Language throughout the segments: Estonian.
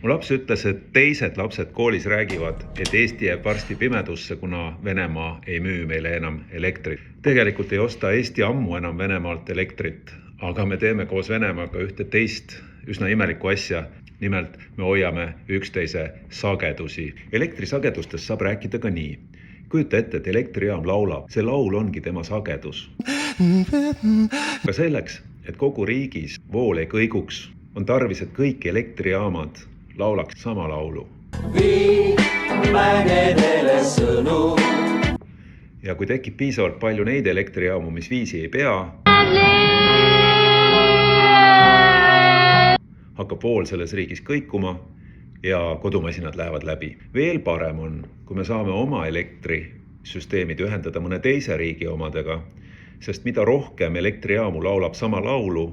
Mu laps ütles, et teised lapsed koolis räägivad, et Eesti jääb varsti pimedusse, kuna Venemaa ei müü meile enam elektrit. Tegelikult ei osta Eesti ammu enam Venemaalt elektrit, aga me teeme koos Venemaaga ühte teist üsna imelikku asja. Nimelt me hoiame üksteise sagedusi. Elektrisagedustest saab rääkida ka nii. Kujuta ette, et elektrijaam laulab. See laul ongi tema sagedus. Ka selleks, et kogu riigis vool ei kõiguks, on tarvis, et kõik elektrijaamad laulaks sama laulu. Ja kui tekib piisavalt palju neid elektrijaamu, mis viisi ei pea, hakkab vool selles riigis kõikuma ja kodumasinad lähevad läbi. Veel parem on, kui me saame oma elektrisüsteemid ühendada mõne teise riigi omadega, sest mida rohkem elektrijaamu laulab sama laulu,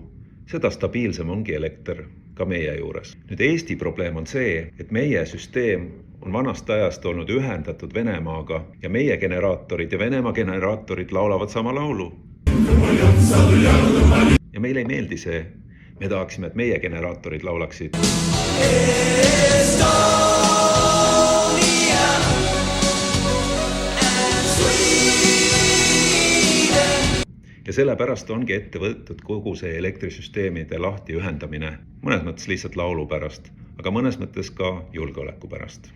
seda stabiilsem ongi elekter ka meie juures. Nüüd Eesti probleem on see, et meie süsteem on vanast ajast olnud ühendatud Venemaaga ja meie generaatorid ja Venemaa generaatorid laulavad sama laulu. Ja meile ei meeldi see. Me tahaksime, et meie generaatorid laulaksid. Ja sellepärast ongi ette võetud kogu see elektrisüsteemide lahti ühendamine. Mõnes mõttes lihtsalt laulu pärast, aga mõnes mõttes ka julgeoleku pärast.